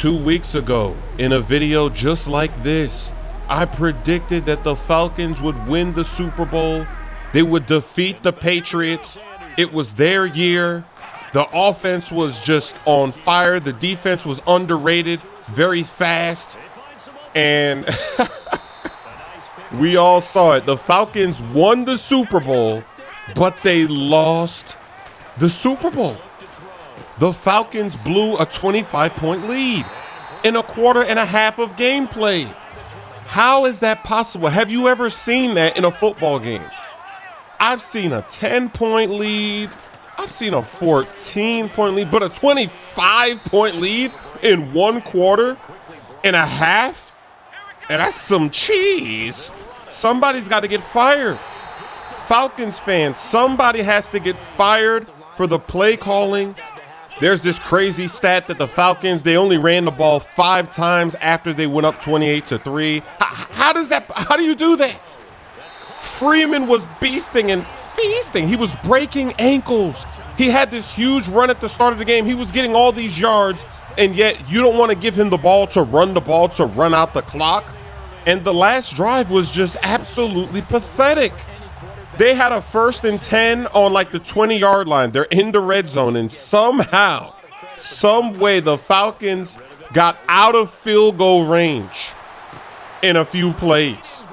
2 weeks ago, in a video just like this, I predicted that the Falcons would win the Super Bowl. They would defeat the Patriots. It was their year. The offense was just on fire. The defense was underrated, very fast. And we all saw it. The Falcons won the Super Bowl, but they lost the Super Bowl. The Falcons blew a 25-point lead in a quarter and a half of gameplay. How is that possible? Have you ever seen that in a football game? I've seen a 10-point lead. I've seen a 14-point lead, but a 25-point lead in one quarter and a half? And that's some cheese. Somebody's got to get fired. Falcons fans, somebody has to get fired for the play calling. There's this crazy stat that the Falcons, they only ran the ball 5 times after they went up 28-3. How do you do that? Freeman was beasting and feasting. He was breaking ankles. He had this huge run at the start of the game. He was getting all these yards, and yet you don't want to give him the ball to run out the clock. And the last drive was just absolutely pathetic. They had a 1st and 10 on like the 20-yard line. They're in the red zone, and somehow, some way, the Falcons got out of field goal range in a few plays.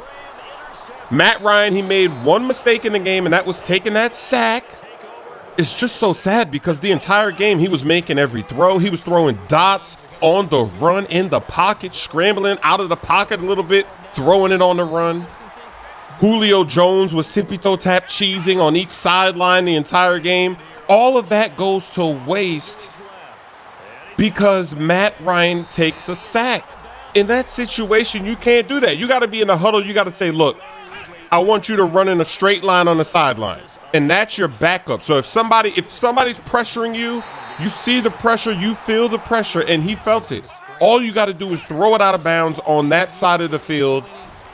Matt Ryan, he made one mistake in the game, and that was taking that sack. It's just so sad because the entire game he was making every throw. He was throwing dots on the run, in the pocket, scrambling out of the pocket a little bit, throwing it on the run. Julio Jones was tippy-toe tap cheesing on each sideline the entire game. All of that goes to waste because Matt Ryan takes a sack. In that situation, you can't do that. You got to be in the huddle. You got to say, look, I want you to run in a straight line on the sideline. And that's your backup. So if somebody's pressuring you, you see the pressure, you feel the pressure, and he felt it. All you got to do is throw it out of bounds on that side of the field,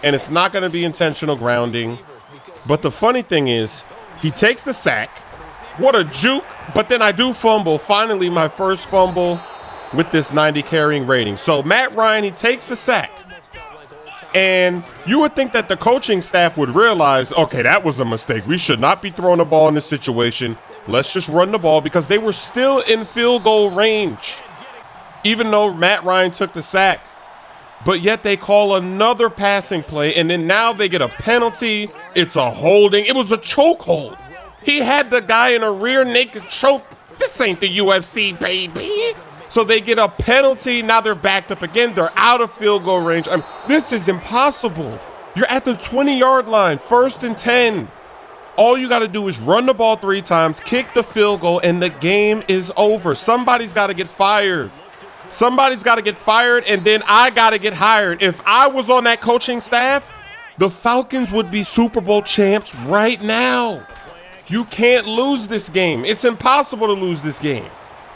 and it's not going to be intentional grounding. But the funny thing is, he takes the sack. What a juke. But then I do fumble. Finally, my first fumble with this 90 carrying rating. So Matt Ryan, he takes the sack. And you would think that the coaching staff would realize, okay, that was a mistake. We should not be throwing the ball in this situation. Let's just run the ball, because they were still in field goal range, even though Matt Ryan took the sack. But yet they call another passing play, and then now they get a penalty. It's a holding. It was a chokehold. He had the guy in a rear naked choke. This ain't the UFC, baby. So they get a penalty. Now they're backed up again. They're out of field goal range. This is impossible. You're at the 20-yard line, 1st and 10. All you got to do is run the ball 3 times, kick the field goal, and the game is over. Somebody's got to get fired. Somebody's got to get fired, and then I got to get hired. If I was on that coaching staff, the Falcons would be Super Bowl champs right now. You can't lose this game. It's impossible to lose this game.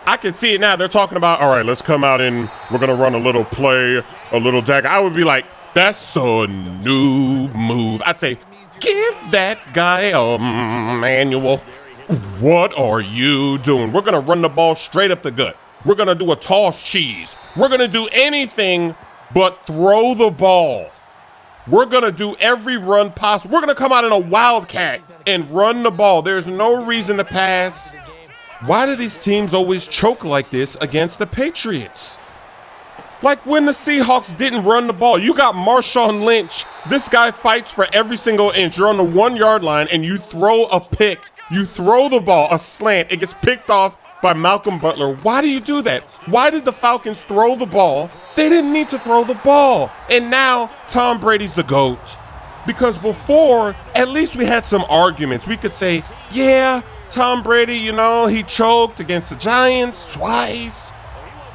I can see it now. They're talking about, all right, let's come out and we're going to run a little play, a little dag. I would be like, that's a new move. I'd say, give that guy a manual. What are you doing? We're going to run the ball straight up the gut. We're going to do a toss cheese. We're going to do anything but throw the ball. We're going to do every run possible. We're going to come out in a wildcat and run the ball. There's no reason to pass. Why do these teams always choke like this against the Patriots? Like when the Seahawks didn't run the ball. You got Marshawn Lynch. This guy fights for every single inch. You're on the 1-yard line and you throw a pick. You throw the ball, a slant. It gets picked off by Malcolm Butler. Why do you do that? Why did the Falcons throw the ball? They didn't need to throw the ball. And now Tom Brady's the GOAT. Because before, at least we had some arguments. We could say, yeah, Tom Brady, he choked against the Giants twice.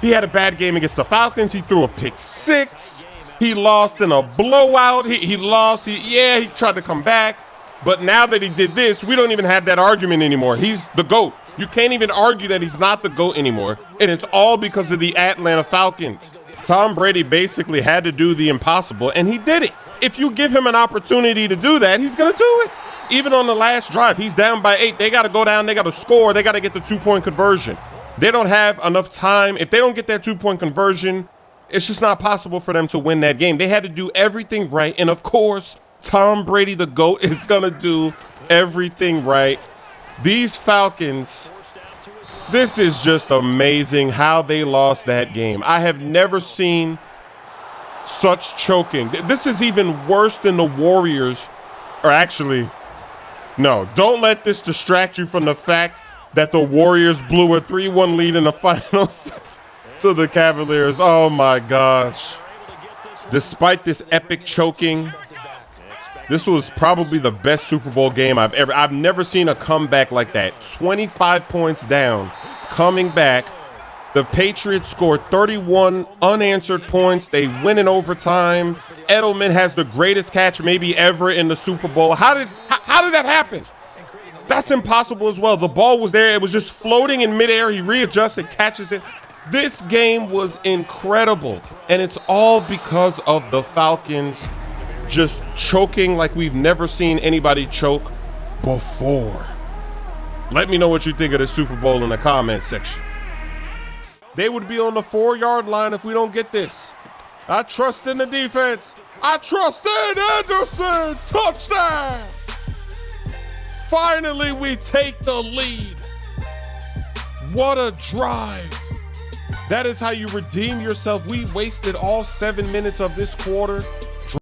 He had a bad game against the Falcons. He threw a pick 6. He lost in a blowout. He lost. He tried to come back. But now that he did this, we don't even have that argument anymore. He's the GOAT. You can't even argue that he's not the GOAT anymore. And it's all because of the Atlanta Falcons. Tom Brady basically had to do the impossible, and he did it. If you give him an opportunity to do that, he's going to do it. Even on the last drive, he's down by 8. They got to go down. They got to score. They got to get the 2-point conversion. They don't have enough time. If they don't get that 2-point conversion, It's just not possible for them to win that game. They had to do everything right. And of course, Tom Brady, the GOAT, is going to do everything right. These Falcons, this is just amazing how they lost that game. I have never seen such choking. This is even worse than the Warriors. Or actually, no, don't let this distract you from the fact that the Warriors blew a 3-1 lead in the finals to the Cavaliers. Oh my gosh. Despite this epic choking, this was probably the best Super Bowl game I've never seen a comeback like that. 25 points down, coming back. The Patriots scored 31 unanswered points. They win in overtime. Edelman has the greatest catch maybe ever in the Super Bowl. How did that happen? That's impossible as well. The ball was there. It was just floating in midair. He readjusted, catches it. This game was incredible. And it's all because of the Falcons just choking like we've never seen anybody choke before. Let me know what you think of the Super Bowl in the comments section. They would be on the 4-yard line if we don't get this. I trust in the defense. I trust in Anderson. Touchdown. Finally, we take the lead. What a drive. That is how you redeem yourself. We wasted all 7 minutes of this quarter